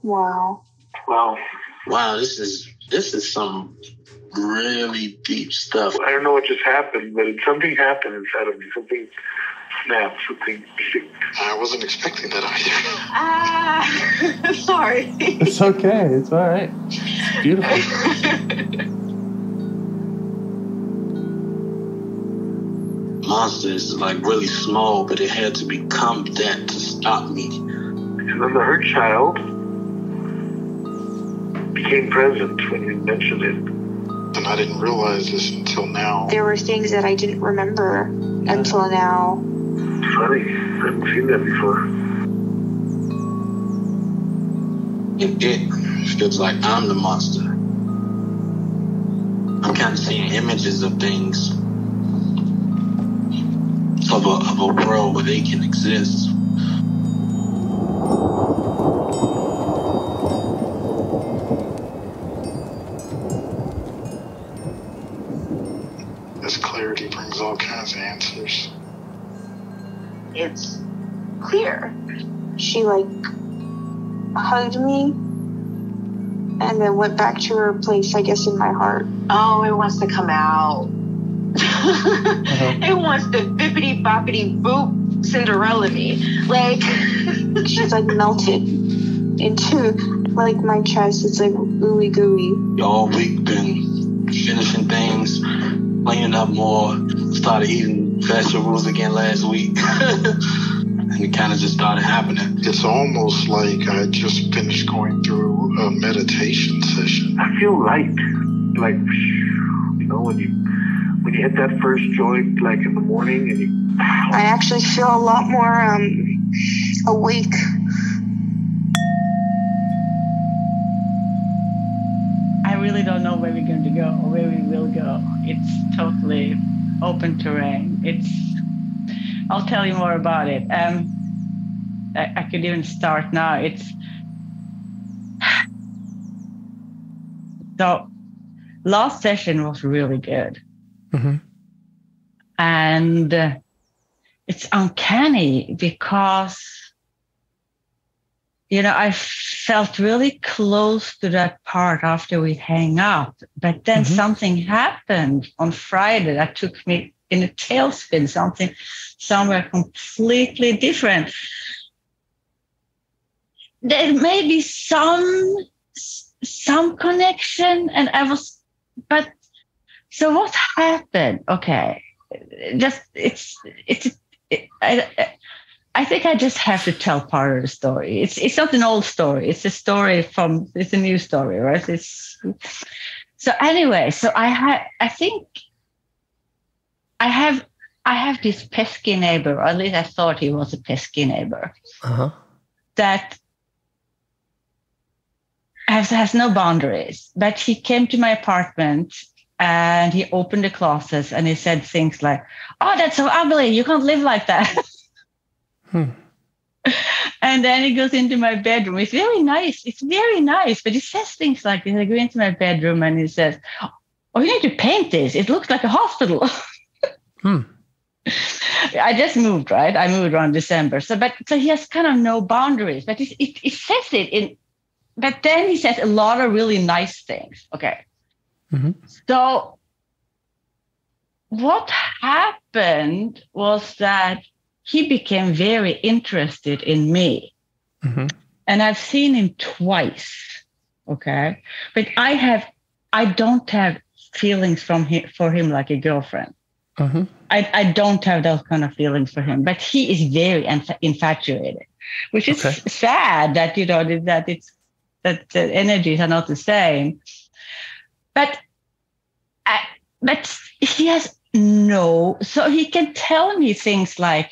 Wow. Wow, this is some really deep stuff. I don't know what just happened, but something happened inside of me. Something snapped, something clicked. I wasn't expecting that either. Sorry. It's okay. It's all right. It's beautiful. Monster is like really small, but it had to become that to stop me. And then the hurt child became present when you mentioned it. And I didn't realize this until now. There were things that I didn't remember until now. Funny, I haven't seen that before. It feels like I'm the monster. I'm kind of seeing images of things, of a world where they can exist. This clarity brings all kinds of answers. It's clear. She hugged me and then went back to her place, I guess, in my heart. Oh, it wants to come out. It wants to bippity boppity boop Cinderella me. She's melted into my chest. It's ooey gooey. All week been finishing things, cleaning up more, started eating vegetables again last week. And it kind of just started happening. It's almost like I just finished going through a meditation session. I feel light. When you hit that first joint, in the morning, and I actually feel a lot more awake. I really don't know where we're going to go or where we will go. It's totally open terrain. I'll tell you more about it. I could even start now. So last session was really good. Mm-hmm. And it's uncanny because, I felt really close to that part after we hang up. But then something happened on Friday that took me in a tailspin, somewhere completely different. There may be some connection, and so what happened? Okay, I think I just have to tell part of the story. It's not an old story. It's a new story, right? So anyway, so I think I have this pesky neighbor, or at least I thought he was a pesky neighbor, that has no boundaries. But he came to my apartment and he opened the closets and he said things like, "Oh, that's so ugly. You can't live like that." And then he goes into my bedroom. It's very nice. But he says things like this. I go into my bedroom and he says, "Oh, you need to paint this. It looks like a hospital." I just moved, right? I moved around December. So he has kind of no boundaries, but it says it but then he says a lot of really nice things. Okay. Mm-hmm. So what happened was that he became very interested in me. Mm-hmm. And I've seen him twice. Okay. But I don't have feelings for him like a girlfriend. Mm-hmm. I don't have those kind of feelings for him, but he is very infatuated, which is sad that that the energies are not the same. But he has so he can tell me things like,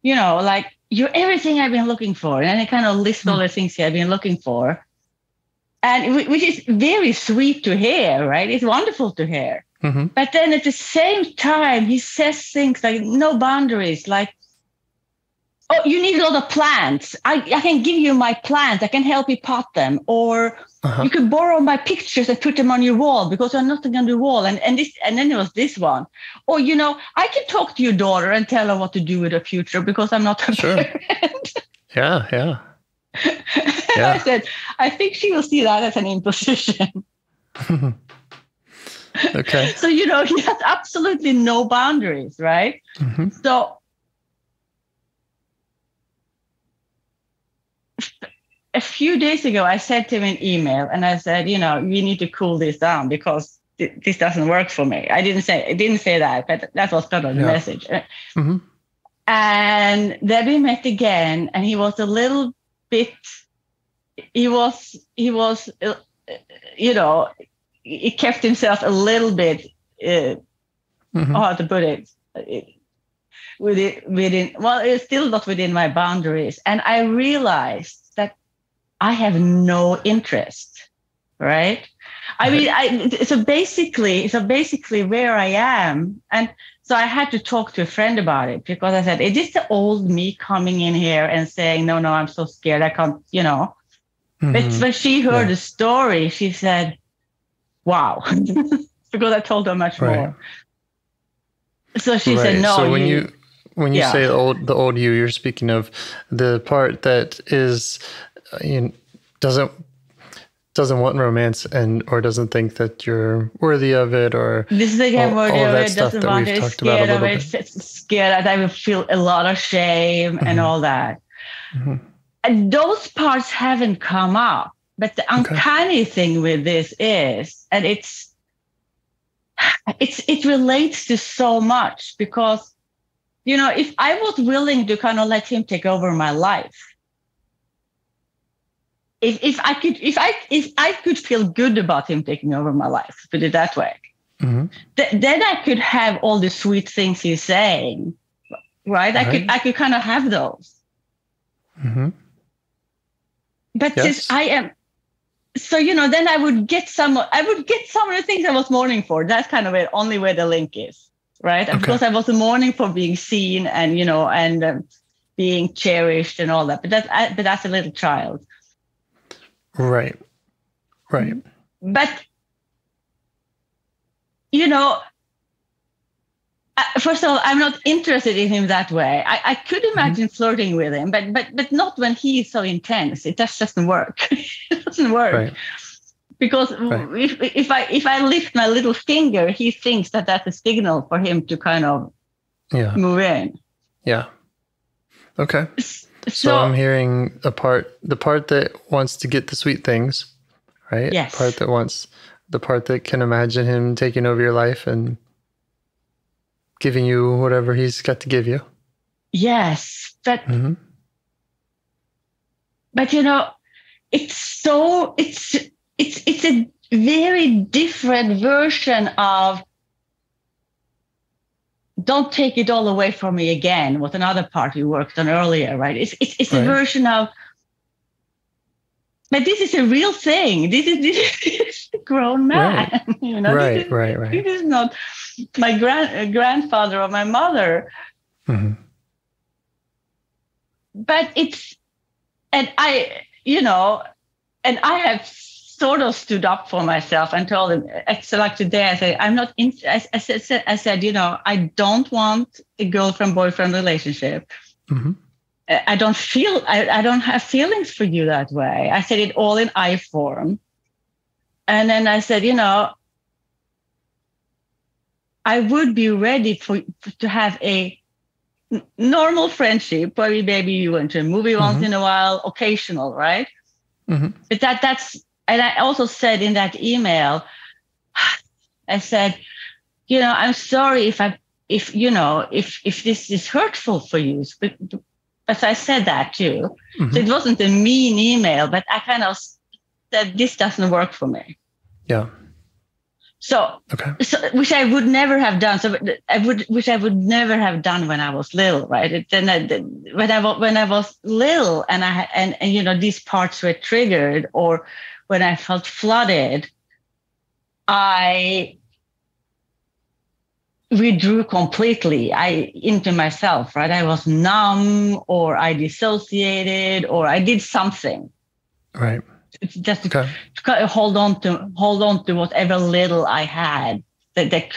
you're everything I've been looking for, and he kind of lists all the things I've been looking for, and which is very sweet to hear, right? It's wonderful to hear. Mm-hmm. But then at the same time, he says things like no boundaries, like, "Oh, you need a lot of plants. I can give you my plants. I can help you pot them. Or you could borrow my pictures and put them on your wall because there's nothing on the wall." And then there was this one. "Or, I can talk to your daughter and tell her what to do with her future because I'm not her parent." Yeah. Yeah. I said, I think she will see that as an imposition. Okay. So, he has absolutely no boundaries, right? Mm-hmm. So a few days ago, I sent him an email and I said, we need to cool this down because this doesn't work for me. I didn't say that, but that was kind of the message. Mm-hmm. And then we met again, and he was a little bit, he kept himself a little bit, how to put it, it's still not within my boundaries. And I realized that I have no interest, right? I mean, so basically where I am. And so I had to talk to a friend about it because I said, is this the old me coming in here and saying, no, I'm so scared, I can't, Mm-hmm. But when she heard the story, she said, wow, because I told her much more. So she said, no. So when you say the old you, you're speaking of the part that is, doesn't want romance or doesn't think that you're worthy of it, or this is again worthy of it, doesn't want it, is scared of it, scared that I will feel a lot of shame and all that. Mm-hmm. And those parts haven't come up. But the uncanny thing with this is, and it relates to so much because, if I was willing to kind of let him take over my life, if I could feel good about him taking over my life, put it that way, mm-hmm. Then I could have all the sweet things he's saying, right? I could kind of have those. Mm-hmm. But since I am, so then I would get some of the things I was mourning for. That's kind of the only way the link is, right? Okay. Because I was mourning for being seen and and being cherished and all that. But that's a little child. Right. But first of all, I'm not interested in him that way. I could imagine flirting with him, but not when he is so intense. It just doesn't work. It doesn't work. Right. Because if I lift my little finger, he thinks that that's a signal for him to kind of move in. Yeah. Okay. So I'm hearing the part that wants to get the sweet things, right? Yes. The part that can imagine him taking over your life and giving you whatever he's got to give you. Yes, but mm-hmm. but it's a very different version of "Don't take it all away from me again." Was another part we worked on earlier, right? It's a version of, but this is a real thing. This is a grown man. Right. Right. This is not my grandfather or my mother. Mm-hmm. But I have sort of stood up for myself and told him, so like today, I said, I'm not in, I said, I don't want a girlfriend-boyfriend relationship. Mm-hmm. I don't have feelings for you that way. I said it all in I form. And then I said, I would be ready to have a normal friendship where maybe you went to a movie once in a while, occasional, right? Mm-hmm. But that's, and I also said in that email, I said, I'm sorry if this is hurtful for you. But I said that too. Mm-hmm. So it wasn't a mean email, but I kind of said, this doesn't work for me. Yeah. So which I would never have done. Which I would never have done when I was little, right? When I was little, and these parts were triggered, or when I felt flooded, I withdrew completely. Into myself, right? I was numb, or I dissociated, or I did something. Right. Just to hold on to whatever little I had that they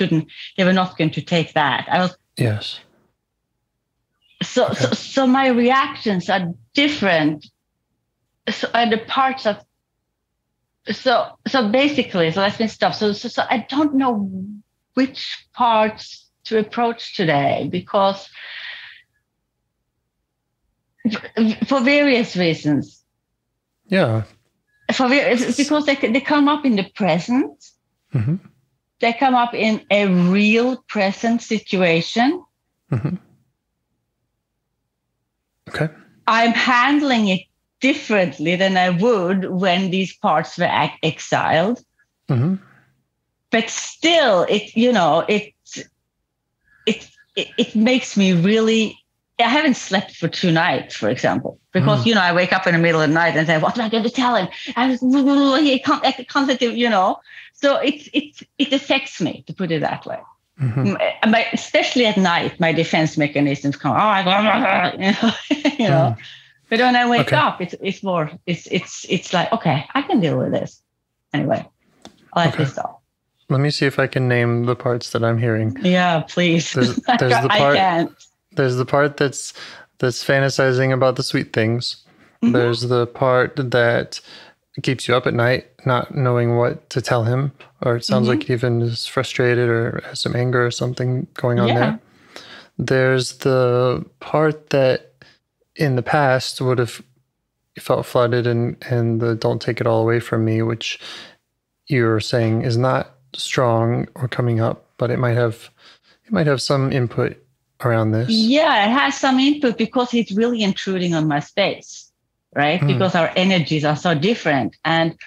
were not going to take that. Yes. So my reactions are different the parts of so basically, so let me stop. So I don't know which parts to approach today, because for various reasons. Yeah. Because they come up in the present. Mm-hmm. They come up in a real present situation. Mm-hmm. Okay. I'm handling it differently than I would when these parts were exiled. Mm-hmm. But still, it makes me really. I haven't slept for 2 nights, for example, because I wake up in the middle of the night and say, "What am I going to tell him?" I can't. So it affects me, to put it that way. Mm-hmm. Especially at night, my defense mechanisms come. But when I wake up, it's more. It's like, okay, I can deal with this. Anyway, I'll let this stop. Let me see if I can name the parts that I'm hearing. Yeah, please. There's the part. I can't. There's the part that's fantasizing about the sweet things. Mm-hmm. There's the part that keeps you up at night, not knowing what to tell him, or it sounds like he even is frustrated or has some anger or something going on there. There's the part that in the past would have felt flooded and the "don't take it all away from me," which you're saying is not strong or coming up, but it might have some input around this. Yeah, it has some input because he's really intruding on my space, right? Because our energies are so different, and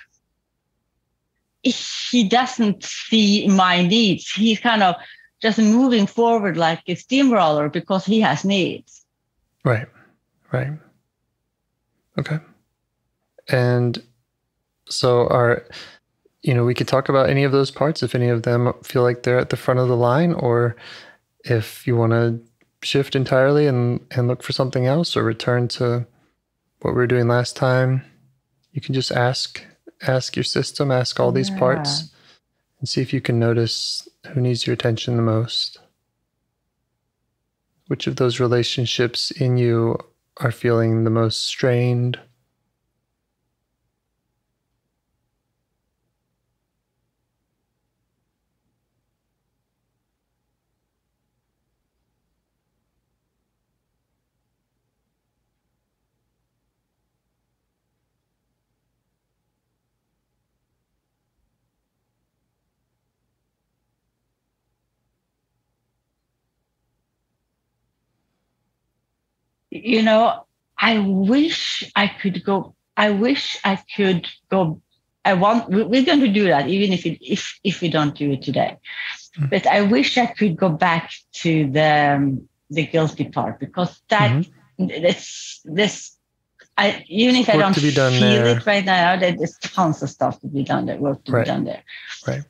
he doesn't see my needs. He's kind of just moving forward like a steamroller because he has needs. Right. Okay. And so we could talk about any of those parts if any of them feel like they're at the front of the line, or if you want to shift entirely and look for something else or return to what we were doing last time. You can just ask your system, ask all these parts, and see if you can notice who needs your attention the most. Which of those relationships in you are feeling the most strained? I wish I could go. We're going to do that, even if we don't do it today. But I wish I could go back to the guilty part, because that even if I don't feel it right now, there's tons of stuff to be done there, work to be done there. Right.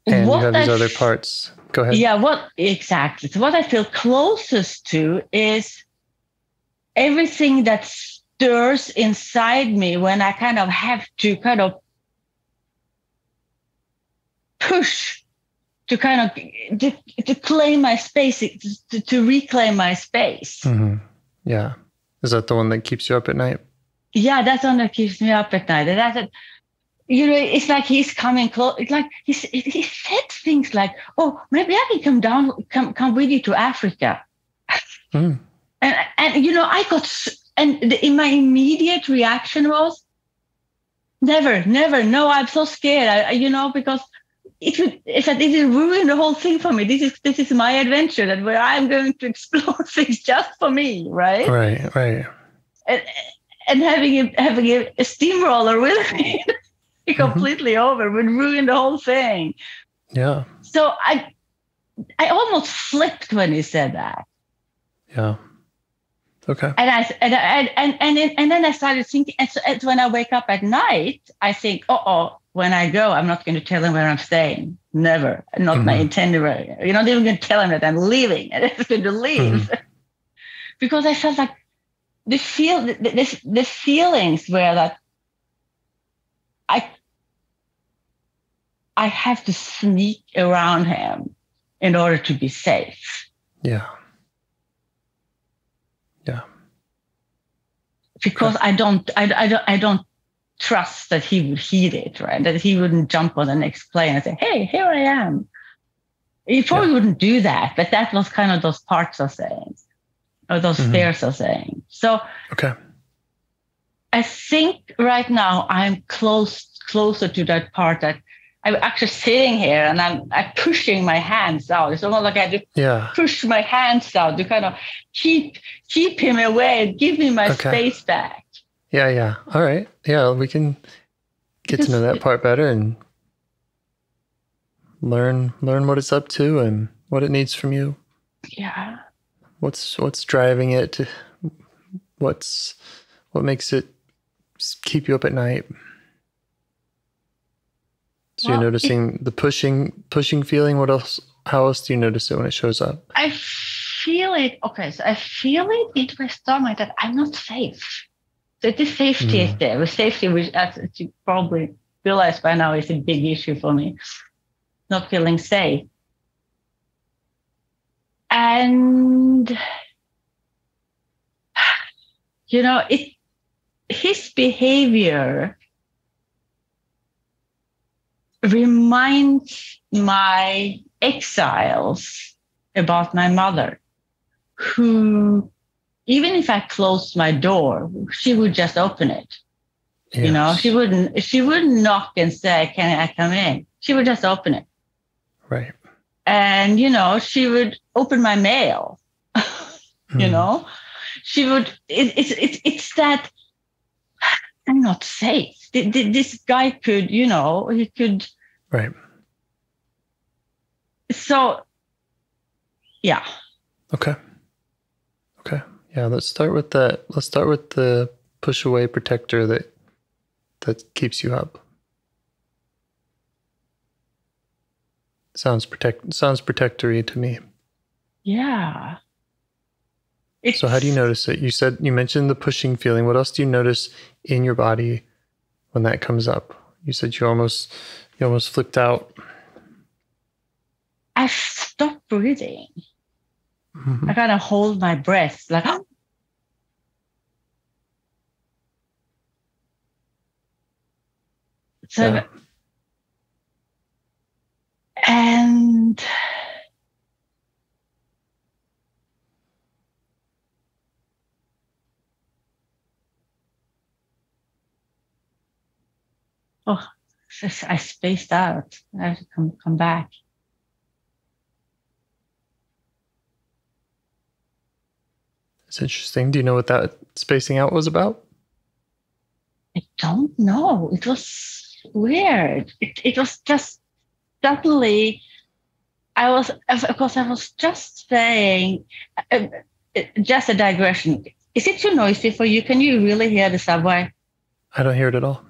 And you have these other parts. Go ahead. Yeah, exactly. So what I feel closest to is everything that stirs inside me when I kind of have to kind of push to kind of to claim my space, to reclaim my space. Mm-hmm. Yeah. Is that the one that keeps you up at night? Yeah, that's the one that keeps me up at night. And that's it's like he's coming close. It's like he said things like, "Oh, maybe I can come with you to Africa." And I got, in my immediate reaction was, never. No, I'm so scared. Because it will ruin the whole thing for me. This is my adventure, that where I'm going to explore things just for me, right? Right. And having a steamroller with me. Completely over would ruin the whole thing. Yeah. So I almost flipped when he said that. Yeah. Okay. And then I started thinking. And when I wake up at night, I think, when I go, I'm not going to tell him where I'm staying. Never. Not my itinerary. You're not even going to tell him that I'm leaving. And I'm going to leave. Because I felt like the feelings were that I have to sneak around him in order to be safe. Yeah. because I don't trust that he would heed it, right? That he wouldn't jump on the next plane and say, "Hey, here I am." He probably wouldn't do that, but that was kind of those parts of saying, or those fears of saying. So I think right now I'm closer to that part that I'm actually sitting here and I'm pushing my hands out. It's almost like I have to push my hands out to kind of keep him away and give me my space back. Yeah. All right. Yeah, we can get to know that part better and learn what it's up to and what it needs from you. Yeah. What's driving it? What makes it keep you up at night? So you're noticing the pushing feeling. What else? How else do you notice it when it shows up? I feel it. Okay, so I feel it into my stomach that I'm not safe. So the safety is there. The safety, which as you probably realize by now, is a big issue for me. Not feeling safe. And, his behavior reminds my exiles about my mother, who, even if I closed my door, she would just open it. Yes. She wouldn't knock and say, "Can I come in?" She would just open it. Right. And, she would open my mail, she would, it's that I'm not safe. This guy could, he could. Right. So, yeah. Okay. Yeah, let's start with that. Let's start with the push away protector that keeps you up. Sounds protectory to me. Yeah. So how do you notice it? You mentioned the pushing feeling. What else do you notice in your body when that comes up? You said you almost flipped out. I stopped breathing. I kind of hold my breath, like, oh. So, and I spaced out. I have to come back. It's interesting. Do you know what that spacing out was about? I don't know. It was weird. It was just suddenly. I was just saying, just a digression. Is it too noisy for you? Can you really hear the subway? I don't hear it at all.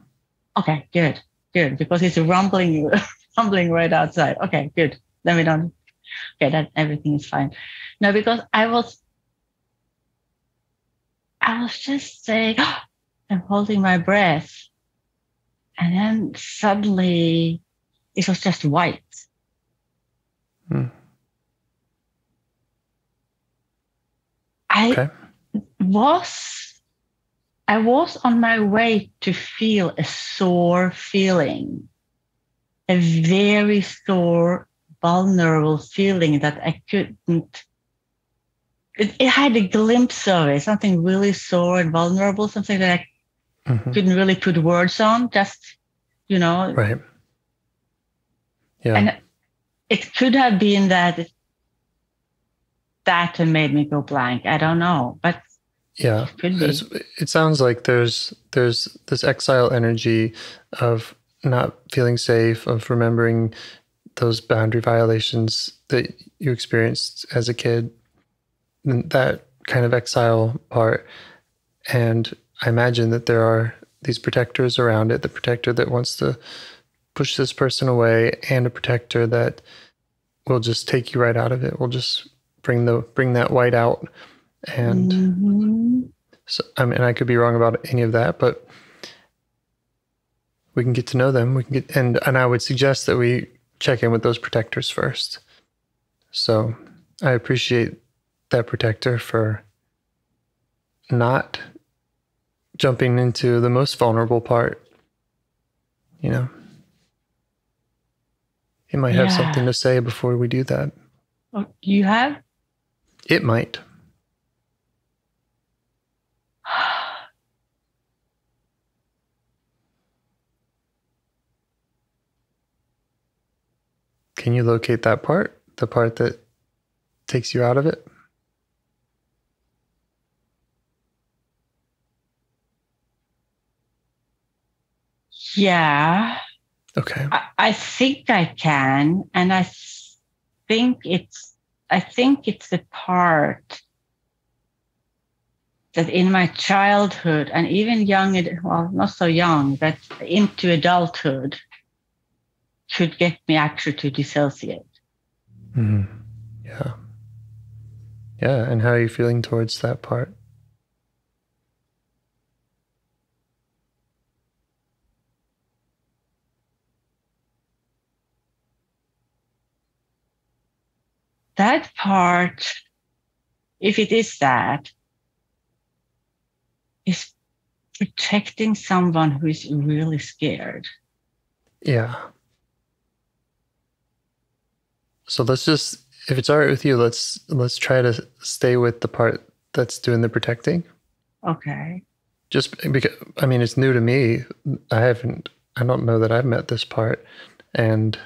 Okay, good, because it's rumbling right outside. Okay, good. Let me know. Okay, that everything is fine. No, because I was just saying, I'm holding my breath, and then suddenly it was just white. I was on my way to feel a sore feeling, a very sore, vulnerable feeling that I couldn't. It had a glimpse of it, something really sore and vulnerable, something that I couldn't really put words on, just, Right. Yeah. And it could have been that made me go blank. I don't know, but yeah, it sounds like there's this exile energy of not feeling safe, of remembering those boundary violations that you experienced as a kid, that kind of exile part. And I imagine that there are these protectors around it, the protector that wants to push this person away, and a protector that will just take you right out of it. Will just bring that white out. And so, I mean, I could be wrong about any of that, but we can get to know them. We can get, and I would suggest that we check in with those protectors first. So I appreciate that protector for not jumping into the most vulnerable part, you know. It might have something to say before we do that. Oh, you have? It might. Can you locate that part? The part that takes you out of it? Yeah. Okay. I think I can, and I think it's the part that in my childhood and even young, well, not so young, but into adulthood, could get me actually to dissociate. Mm-hmm. Yeah. Yeah. And how are you feeling towards that part? That part, if it is that, is protecting someone who is really scared. Yeah. So let's just, if it's all right with you, let's try to stay with the part that's doing the protecting. Okay. Just because, I mean, it's new to me. I don't know that I've met this part. And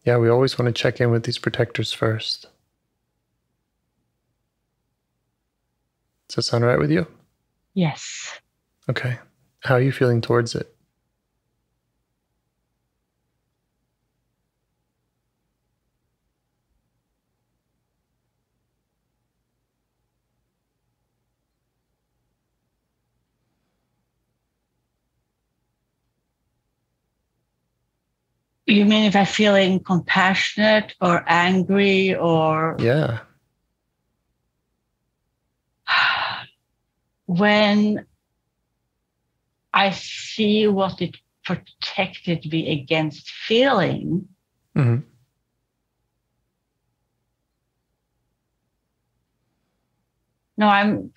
yeah, we always want to check in with these protectors first. Does that sound right with you? Yes. Okay. How are you feeling towards it? You mean if I'm feeling compassionate or angry or... Yeah. When I see what it protected me against feeling, Mm-hmm. no, I'm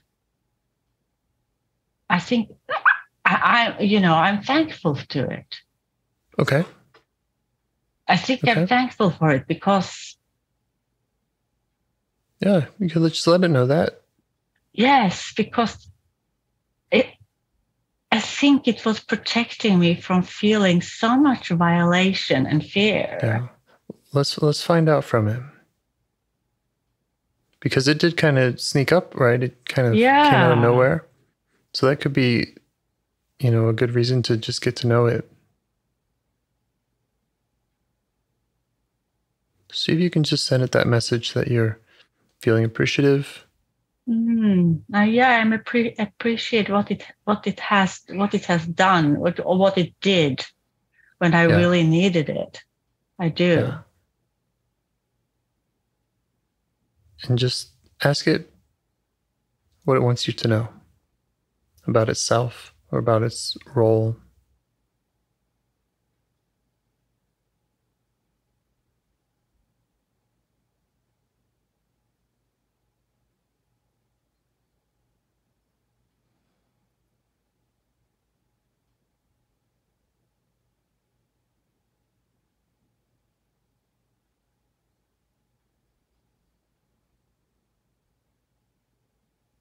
thankful to it. Okay. I think I'm thankful for it because... Yeah, you could just let it know that. Yes, because I think it was protecting me from feeling so much violation and fear. Yeah. Let's find out from it. Because it did kind of sneak up, right? It kind of came out of nowhere. So that could be, a good reason to just get to know it. See if you can just send it that message that you're feeling appreciative. I appreciate what it has done, or what it did when I really needed it. I do. Yeah. And just ask it what it wants you to know about itself or about its role.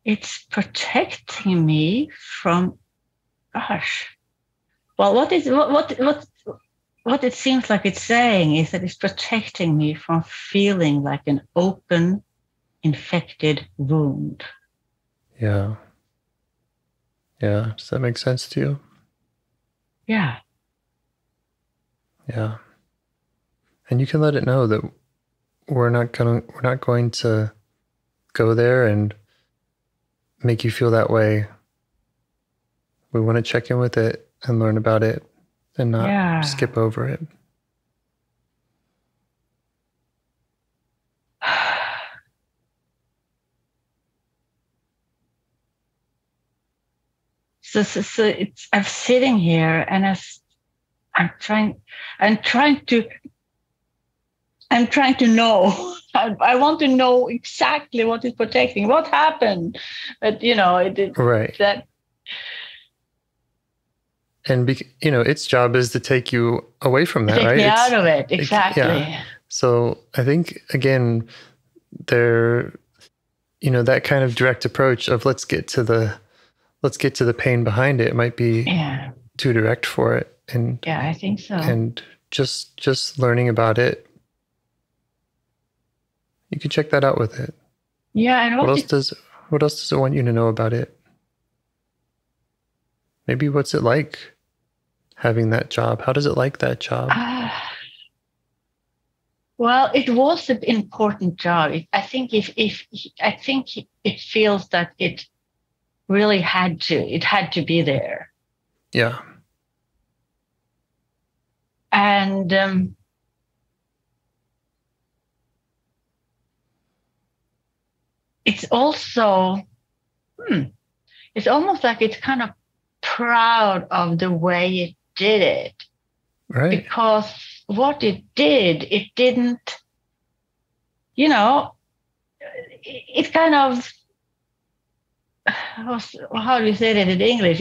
It's protecting me from, well, what it seems like it's saying is that it's protecting me from feeling like an open, infected wound. Yeah. Yeah. Does that make sense to you? Yeah. Yeah. And you can let it know that we're not going to go there and make you feel that way. We want to check in with it and learn about it and not skip over it. So I'm sitting here and I'm trying to I'm trying to know. I want to know exactly what is protecting, what happened. But, right. That. And, its job is to take you away from that, take right? Me out of it. Exactly. Yeah. So I think, again, that kind of direct approach of let's get to the pain behind it might be too direct for it. And yeah, I think so. And just learning about it, you can check that out with it. Yeah. And what else does it want you to know about it? Maybe what's it like having that job? How does it like that job? Well, it was an important job. I think it feels that it really had to be there. Yeah. And it's also, it's almost like it's kind of proud of the way it did it. Right. Because what it didn't, it kind of, how do you say that in English?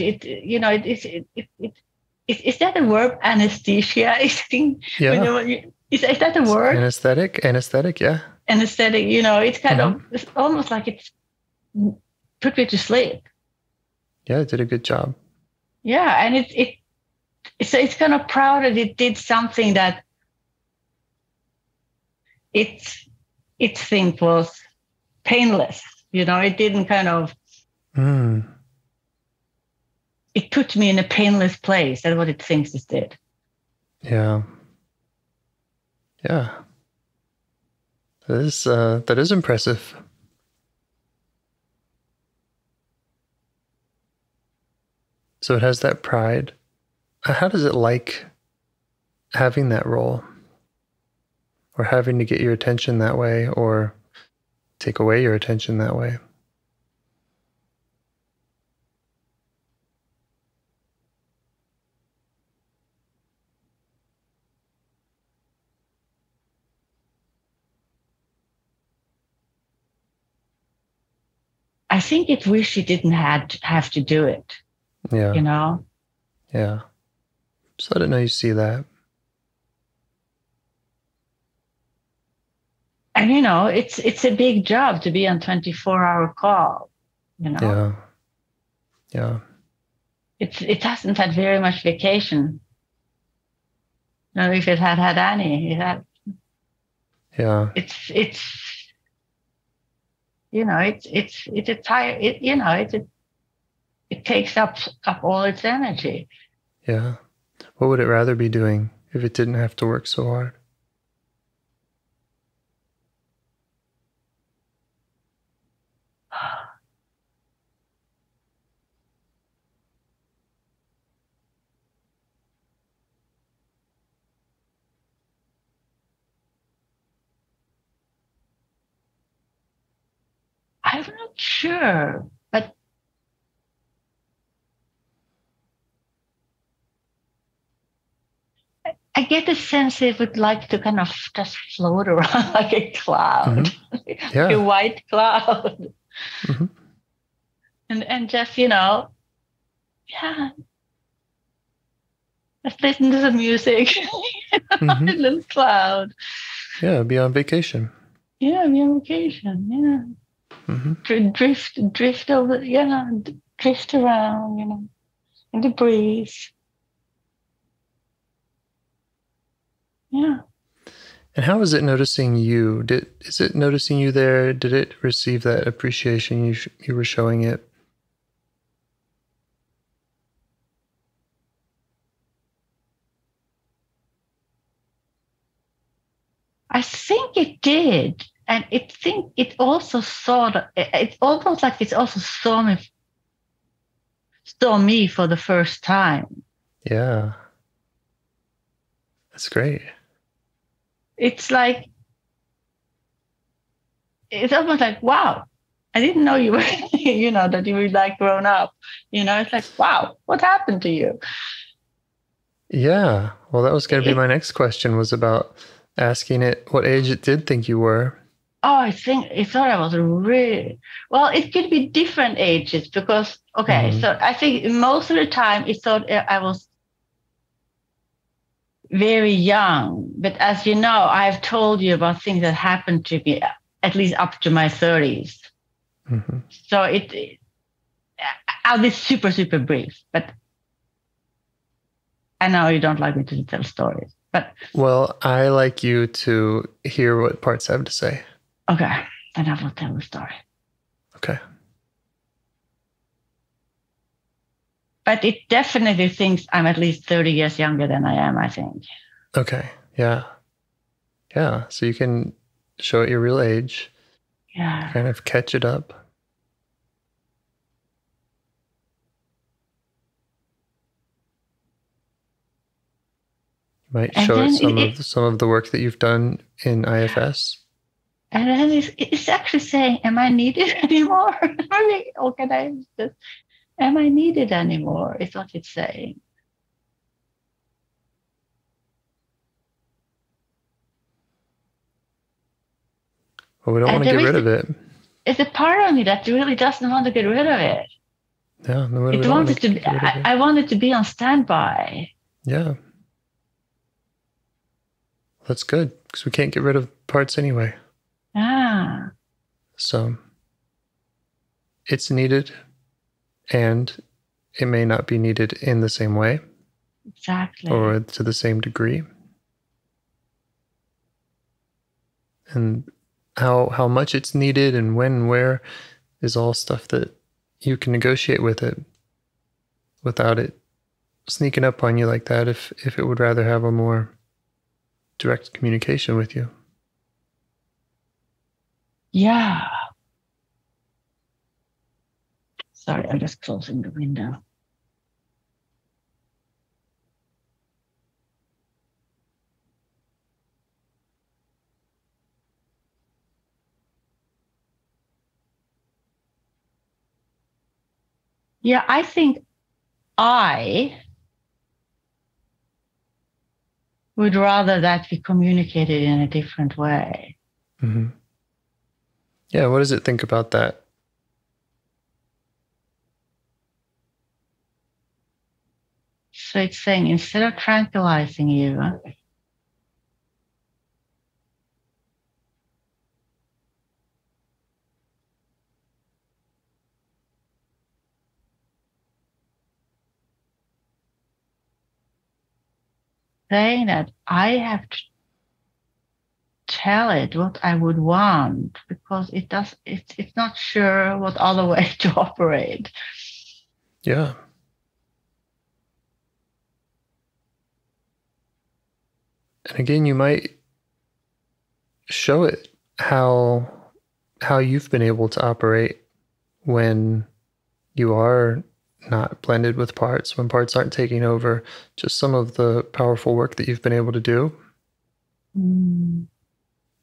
Is that a word? Anesthesia, I think. Yeah. Is that a word? Anesthetic, yeah. Anesthetic, it's kind of, it's almost like it's put me to sleep. Yeah, it did a good job. Yeah, and it's kind of proud that it did something that it think was painless. It didn't kind of. It put me in a painless place. That's what it thinks it did. Yeah. Yeah. That is impressive. So it has that pride. How does it like having that role? Or having to get your attention that way, or take away your attention that way? I think it wish it didn't have to do it. Yeah. Yeah. So I didn't know you see that. And it's a big job to be on 24-hour call. Yeah. Yeah. It hasn't had very much vacation. No, if it had any, it had. Yeah. It takes up all its energy. Yeah. What would it rather be doing if it didn't have to work so hard? I'm not sure, but I get the sense it would like to kind of just float around like a cloud, Yeah. a white cloud, and just just listen to the music, a little cloud. Yeah, be on vacation. Yeah, be on vacation. Yeah. Drift over, drift around, in the breeze. Yeah. And how is it noticing you? Is it noticing you there? Did it receive that appreciation you were showing it? I think it did. And it also it's almost like it also saw me for the first time. Yeah. That's great. It's like, it's almost like, wow, I didn't know you were, that you were like grown up. It's like, wow, what happened to you? Yeah. Well, that was going to be my next question, was about asking it what age it did think you were. Oh, I think it thought I was really well. It could be different ages because so I think most of the time it thought I was very young. But as you know, I've told you about things that happened to me at least up to my 30s. Mm-hmm. So I'll be super, super brief. But I know you don't like me to tell stories. But well, I like you to hear what parts have to say. Okay, then I will tell the story. Okay. But it definitely thinks I'm at least 30 years younger than I am, I think. Okay. Yeah. Yeah. So you can show it your real age. Yeah. Kind of catch it up. You might show it some of the work that you've done in IFS. And then it's actually saying, am I needed anymore? Really organized. Am I needed anymore? Is what it's saying. Well, we don't want to get rid of it. It's a part of me that really doesn't want to get rid of it. Yeah, I want it to be on standby. Yeah. That's good, because we can't get rid of parts anyway. Ah. So it's needed, and it may not be needed in the same way. Exactly. Or to the same degree. And how much it's needed and when and where is all stuff that you can negotiate with it without it sneaking up on you like that if it would rather have a more direct communication with you. Yeah. Sorry, I'm just closing the window. Yeah, I think I would rather that we communicated in a different way. Mm-hmm. Yeah, what does it think about that? So it's saying, instead of tranquilizing you, saying that I have to tell it what I would want because it's not sure what other way to operate. Yeah. And again, you might show it how you've been able to operate when you are not blended with parts, when parts aren't taking over, just some of the powerful work that you've been able to do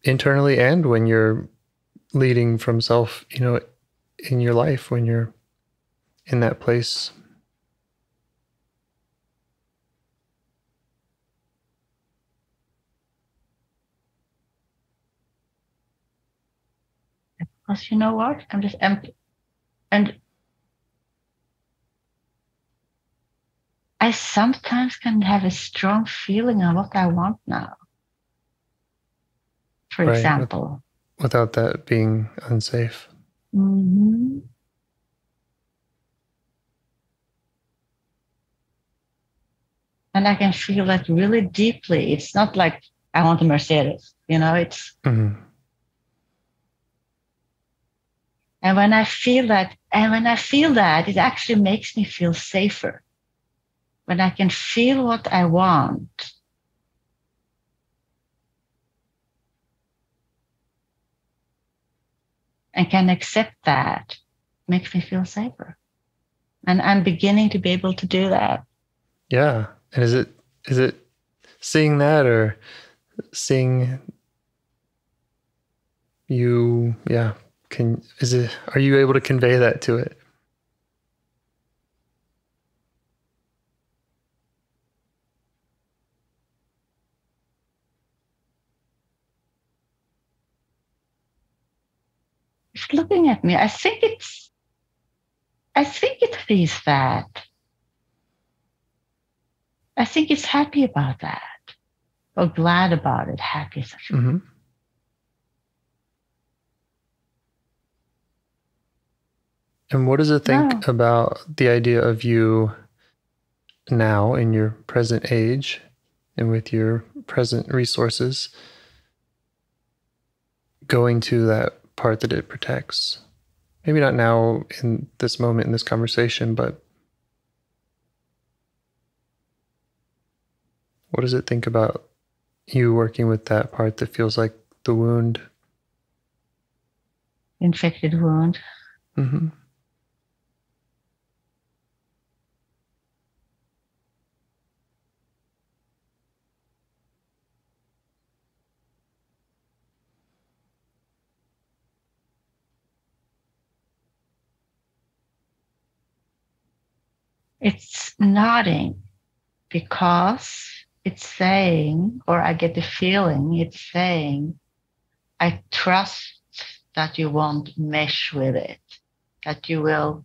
internally, and when you're leading from self, in your life, when you're in that place. Because you know what? I'm just empty. And I sometimes can have a strong feeling of what I want now. For example. Without that being unsafe. Mm-hmm. And I can feel that really deeply. It's not like I want a Mercedes, it's. Mm-hmm. And when I feel that, it actually makes me feel safer. When I can feel what I want. And can accept that, makes me feel safer. And I'm beginning to be able to do that. Yeah. And is it seeing that, or seeing you, yeah, are you able to convey that to it? it's looking at me. I think it feels that. I think it's happy about that. Or glad about it. Happy. Mm-hmm. And what does it think about the idea of you now in your present age and with your present resources going to that part that it protects? Maybe not now in this moment in this conversation, but what does it think about you working with that part that feels like the wound? Infected wound. Mm-hmm. It's nodding because it's saying, or I get the feeling it's saying, I trust that you won't mesh with it, that you will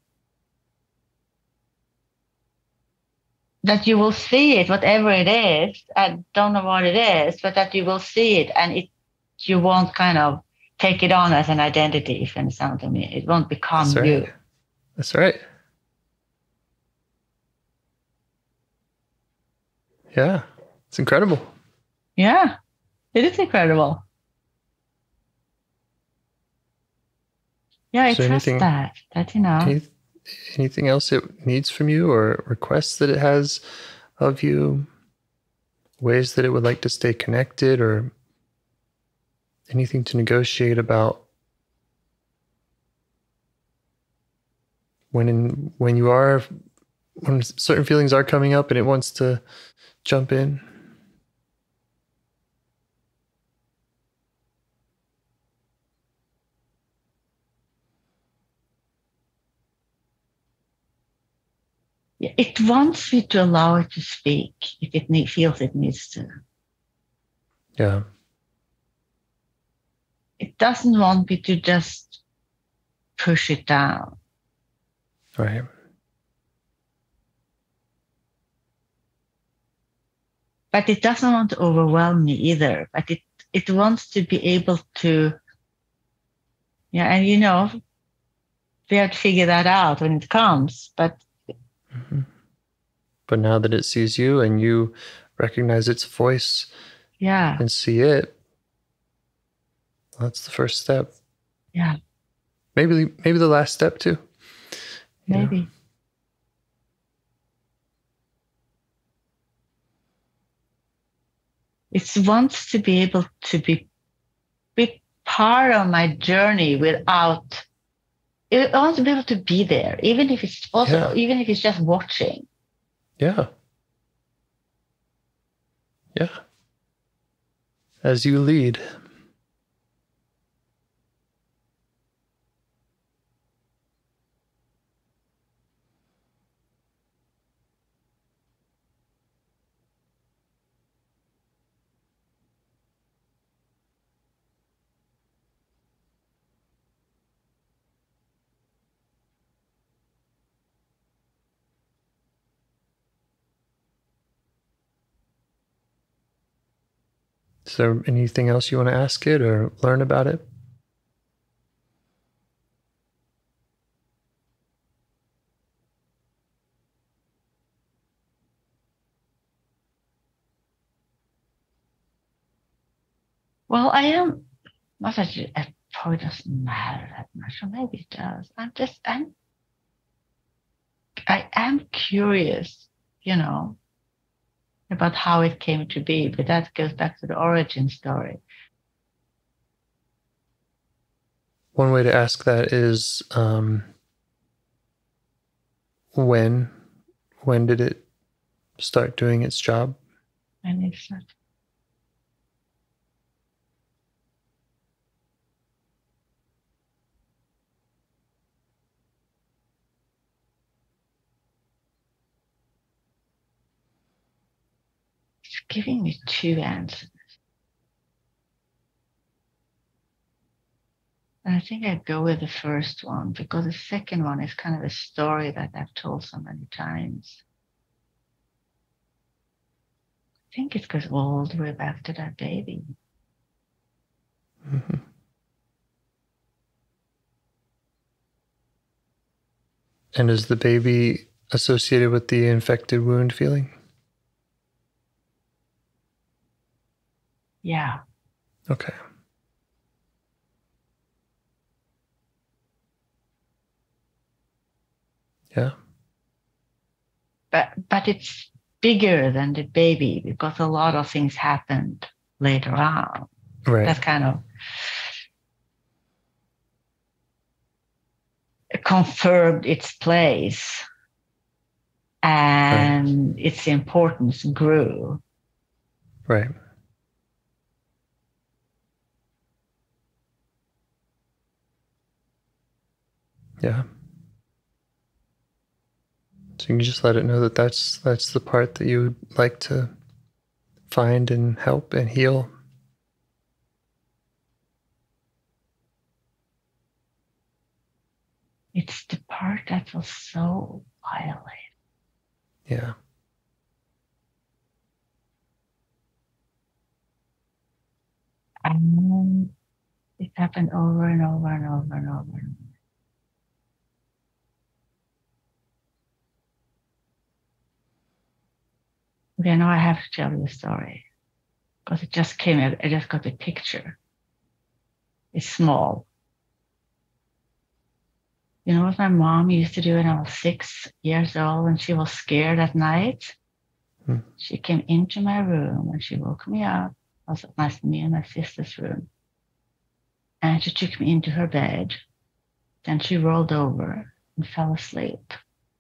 see it, whatever it is. I don't know what it is, but that you will see it, and you won't kind of take it on as an identity, if you understand what I mean. It won't become That's right. you. That's right. Yeah, it's incredible. Yeah, it is incredible. Yeah, I trust that, you know. Anything else it needs from you or requests that it has of you? Ways that it would like to stay connected or anything to negotiate about when certain feelings are coming up and it wants to jump in? It wants you to allow it to speak if it feels it needs to. Yeah. It doesn't want me to just push it down. Right. But it doesn't want to overwhelm me either. But it wants to be able to, and you know, we have to figure that out when it comes. But mm-hmm. But now that it sees you and you recognize its voice, and see it, that's the first step. Yeah. Maybe the last step too. Maybe. Know? It wants to be able to be part of my journey without. It wants to be able to be there, even if it's even if it's just watching. Yeah. Yeah. As you lead. Is there anything else you want to ask it or learn about it? Well, it probably doesn't matter that much, or maybe it does. I am curious, about how it came to be, but that goes back to the origin story. One way to ask that is when did it start doing its job? And it's not. It's giving me two answers. And I think I go with the first one because the second one is kind of a story that I've told so many times. I think it goes all the way back to that baby. Mm-hmm. And is the baby associated with the infected wound feeling? Yeah. Okay. Yeah. But it's bigger than the baby because a lot of things happened later on. Right. That kind of confirmed its place and its importance grew. Right. Yeah. So you can just let it know that that's the part that you would like to find and help and heal. It's the part that was so violated. Yeah. And it happened over and over and over and over. Okay, now I have to tell you a story because it just came out. I just got a picture. It's small. You know what my mom used to do when I was 6 years old when she was scared at night? She came into my room and she woke me up. It was me and my sister's room. And she took me into her bed. Then she rolled over and fell asleep.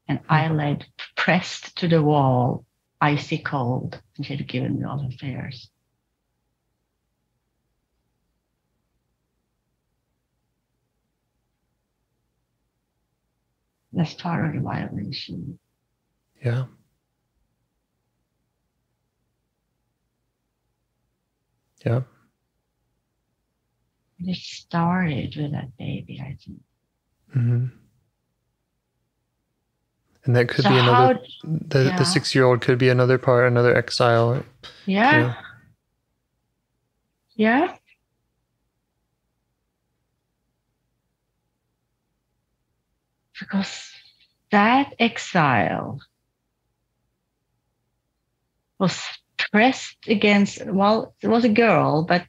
And I laid pressed to the wall, icy cold. And she had given me all her fears. That's part of the violation. Yeah. Yeah. It started with that baby, I think. Mm-hmm. And that could be another, the 6-year-old could be another part, another exile. Yeah. You know? Yeah. Because that exile was pressed against, well, it was a girl, but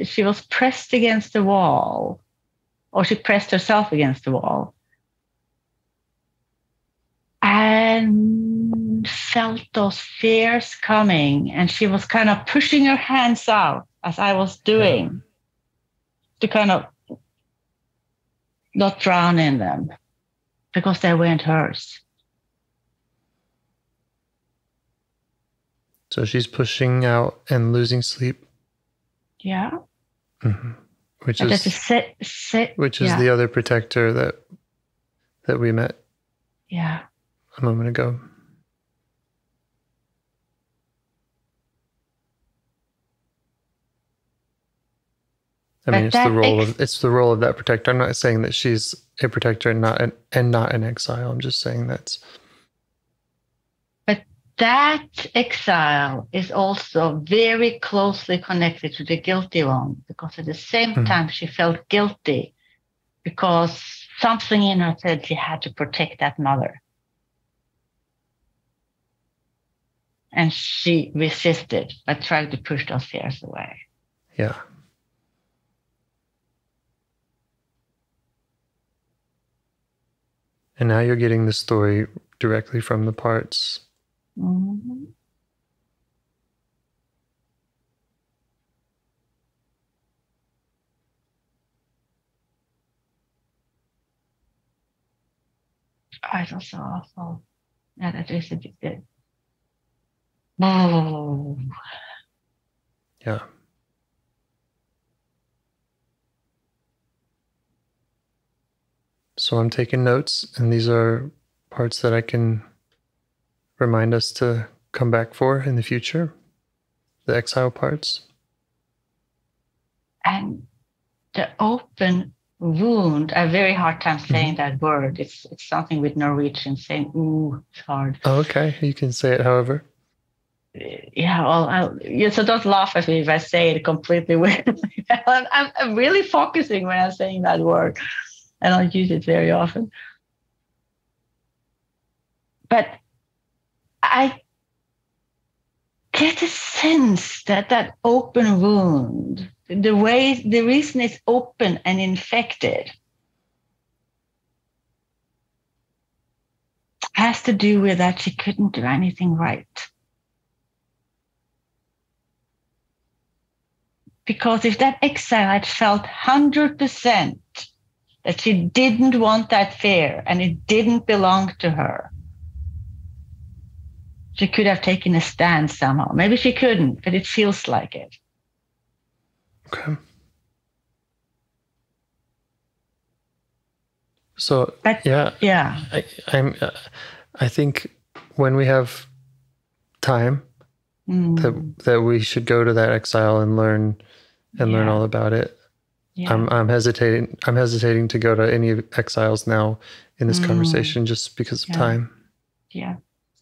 she was pressed against the wall, or she pressed herself against the wall and felt those fears coming. And she was kind of pushing her hands out as I was doing to kind of not drown in them because they weren't hers. So she's pushing out and losing sleep. Yeah. Mm-hmm. Which is the other protector that we met. Yeah. A moment ago. I mean, it's the role of that protector. I'm not saying that she's a protector and not an exile. I'm just saying that's. But that exile is also very closely connected to the guilty one, because at the same time she felt guilty because something in her said she had to protect that mother. And she resisted, but tried to push those fears away. Yeah. And now you're getting the story directly from the parts. Mm-hmm. Oh, it was so awful. Yeah, that is a bit good. Oh. Yeah. So I'm taking notes, and these are parts that I can remind us to come back for in the future, the exile parts. And the open wound. I have a very hard time saying that word. It's something with Norwegian saying ooh. It's hard. Oh, okay, you can say it however. Yeah, well, so don't laugh at me if I say it completely weird. I'm really focusing when I'm saying that word. I don't use it very often. But I get a sense that that open wound, the reason it's open and infected, has to do with that she couldn't do anything right. Because if that exile had felt 100% that she didn't want that fear and it didn't belong to her, she could have taken a stand somehow. Maybe she couldn't, but it feels like it. Okay. So, I think when we have time, that we should go to that exile and learn all about it. Yeah. I'm hesitating to go to any exiles now in this conversation just because of time. Yeah.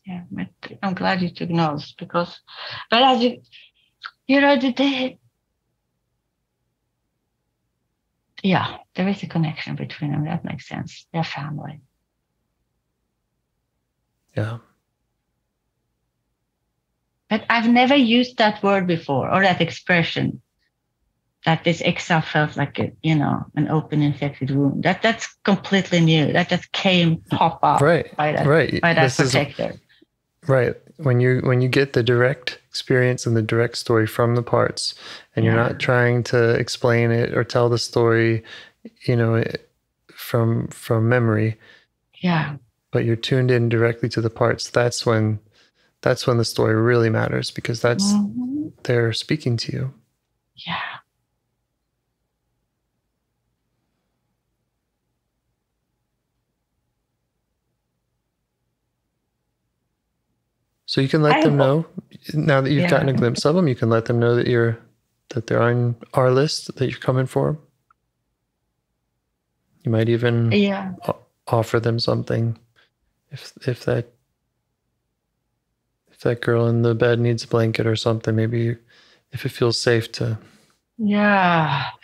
Yeah. But I'm glad you took notes because, but as there is a connection between them. That makes sense. They're family. Yeah. But I've never used that word before or that expression that this exile felt like an open infected wound. That's completely new. That just pop up by that protector. Right. When you get the direct experience and the direct story from the parts, and you're not trying to explain it or tell the story, from memory. Yeah. But you're tuned in directly to the parts. That's when the story really matters because that's they're speaking to you. Yeah. So you can let them know now that you've gotten a glimpse of them. You can let them know that they're on our list, that you're coming for them. You might even offer them something if that girl in the bed needs a blanket or something. Maybe if it feels safe to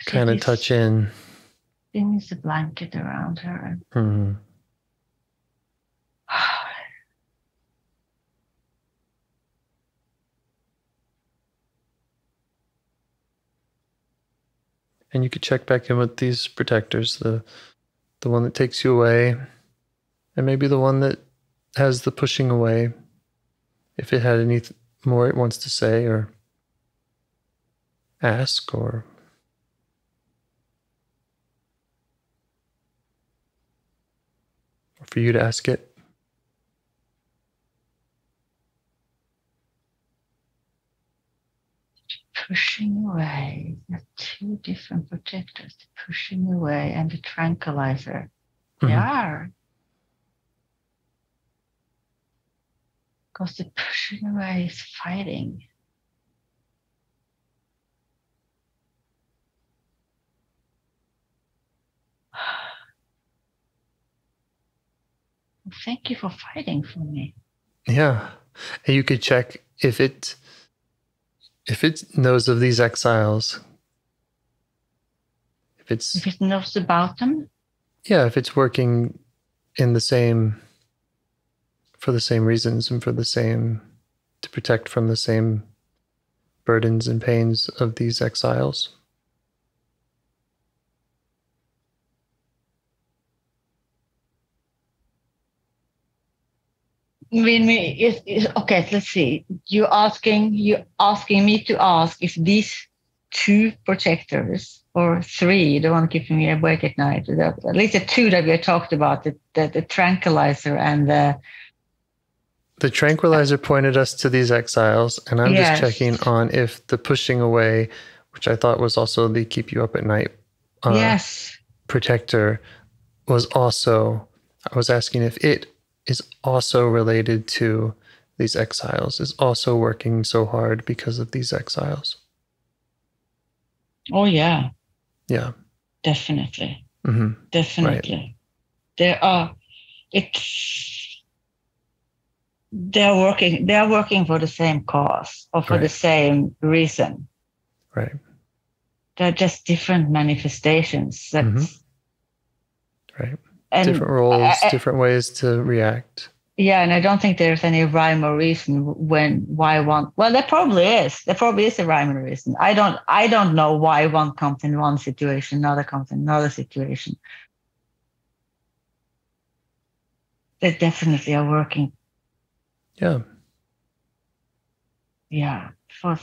kind of touch in. She needs a blanket around her. Mm-hmm. And you could check back in with these protectors, the one that takes you away, and maybe the one that has the pushing away, if it had any more it wants to say or ask or for you to ask it. Pushing away. There are two different protectors, the pushing away and the tranquilizer. They are. Because the pushing away is fighting. Thank you for fighting for me. Yeah. And you could check if it knows of these exiles. If it knows about them? Yeah, if it's working for the same reasons and to protect from the same burdens and pains of these exiles. Okay, let's see. You're asking me to ask if these two protectors or three, the one keeping me awake at night, at least the two that we talked about, the tranquilizer and the tranquilizer pointed us to these exiles, and I'm just checking on if the pushing away, which I thought was also the keep you up at night protector, was also, I was asking if it is also related to these exiles, is also working so hard because of these exiles. Oh, yeah. Yeah. Definitely. Definitely. Right. They're working for the same cause or for the same reason. Right. They're just different manifestations. That's right. And different roles, different ways to react. Yeah, and I don't think there's any rhyme or reason why one. Well, there probably is. There probably is a rhyme or reason. I don't know why one comes in one situation, another comes in another situation. They definitely are working. Yeah. Yeah, for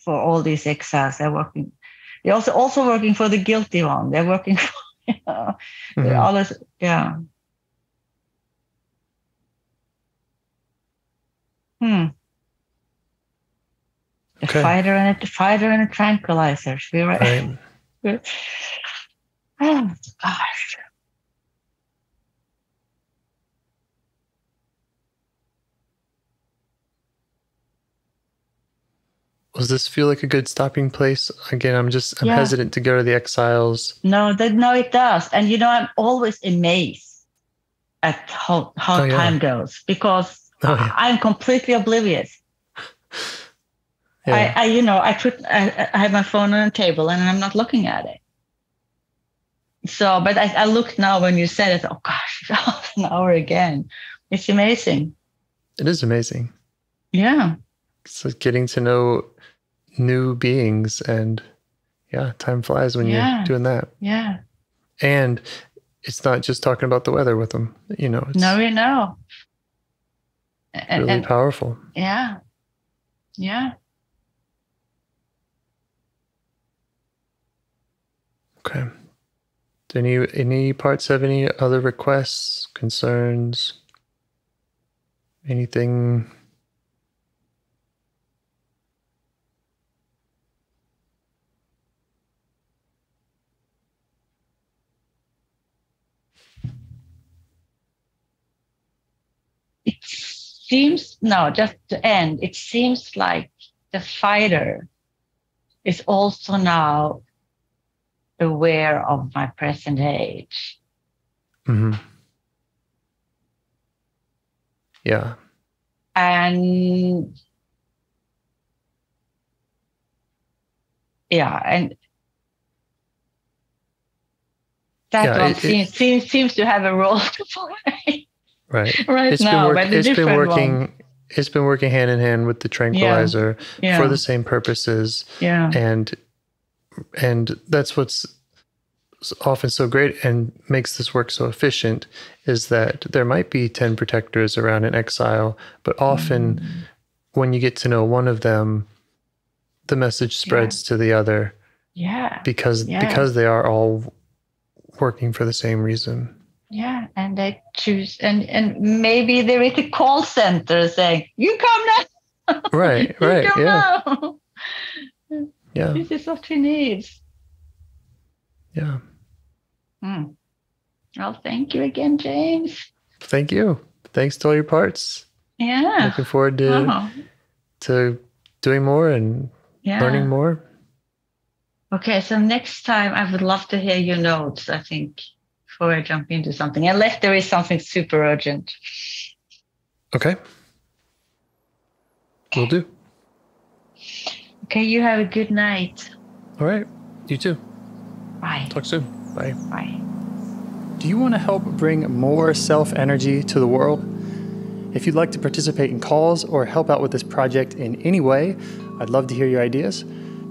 all these exiles, they're working. They're also working for the guilty one. They're working for the others. Yeah. A fighter and a tranquilizer. Right. Oh gosh. Does this feel like a good stopping place? Again, I'm hesitant to go to the exiles. No, it does. And I'm always amazed at how time goes, because I'm completely oblivious. Yeah. I have my phone on the table and I'm not looking at it. So, but I looked now when you said it. Oh gosh, it's half an hour again. It's amazing. It is amazing. Yeah. It's like getting to know new beings, and time flies when you're doing that. Yeah. And it's not just talking about the weather with them. It's really powerful. Yeah. Yeah. Okay. Do any parts have any other requests, concerns, anything? Just to end, it seems like the fighter is also now aware of my present age. Yeah. And that one seems to have a role to play. Right. It's been working hand in hand with the tranquilizer for the same purposes. Yeah. And that's what's often so great and makes this work so efficient, is that there might be 10 protectors around an exile, but often when you get to know one of them, the message spreads to the other. Yeah. Because they are all working for the same reason. Yeah, and they choose, and maybe there is a call center saying, "You come now." Right. Yeah. Now. Yeah. This is what he needs. Yeah. Well, thank you again, James. Thank you. Thanks to all your parts. Yeah. Looking forward to doing more and learning more. Okay, so next time I would love to hear your notes, I think, before I jump into something, unless there is something super urgent. Okay. Will do. Okay, you have a good night. All right. You too. Bye. Talk soon. Bye. Bye. Do you want to help bring more self-energy to the world? If you'd like to participate in calls or help out with this project in any way, I'd love to hear your ideas.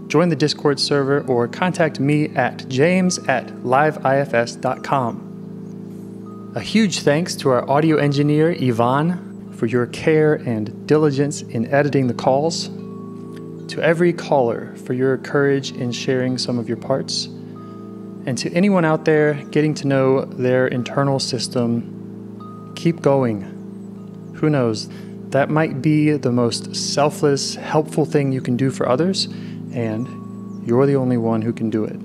Join the Discord server or contact me at james@liveifs.com. A huge thanks to our audio engineer, Yvonne, for your care and diligence in editing the calls. To every caller for your courage in sharing some of your parts. And to anyone out there getting to know their internal system, keep going. Who knows, that might be the most selfless, helpful thing you can do for others, and you're the only one who can do it.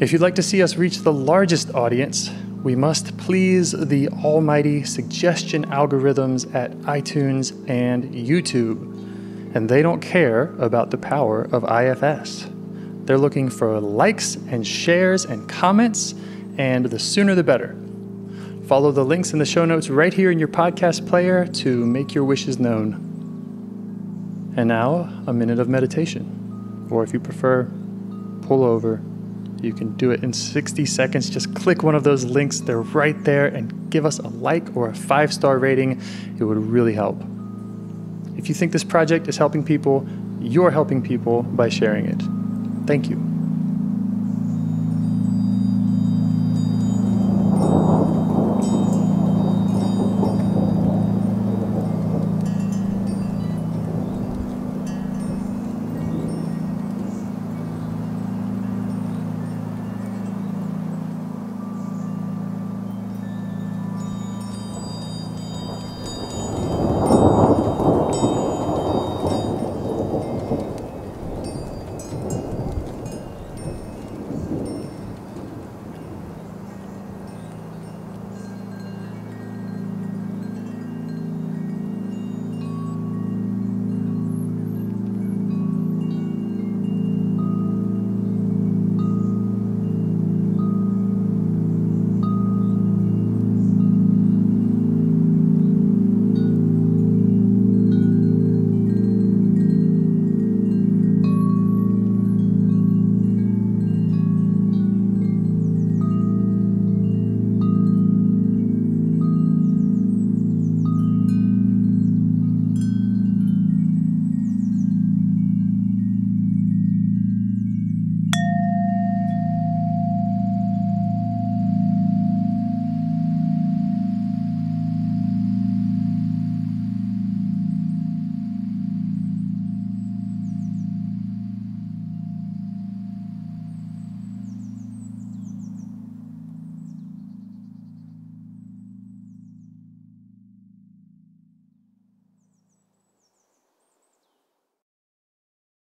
If you'd like to see us reach the largest audience, we must please the almighty suggestion algorithms at iTunes and YouTube, and they don't care about the power of IFS. They're looking for likes and shares and comments, and the sooner the better. Follow the links in the show notes right here in your podcast player to make your wishes known. And now, a minute of meditation. Or if you prefer, pull over. You can do it in 60 seconds. Just click one of those links. They're right there, and give us a like or a 5-star rating. It would really help. If you think this project is helping people, you're helping people by sharing it. Thank you.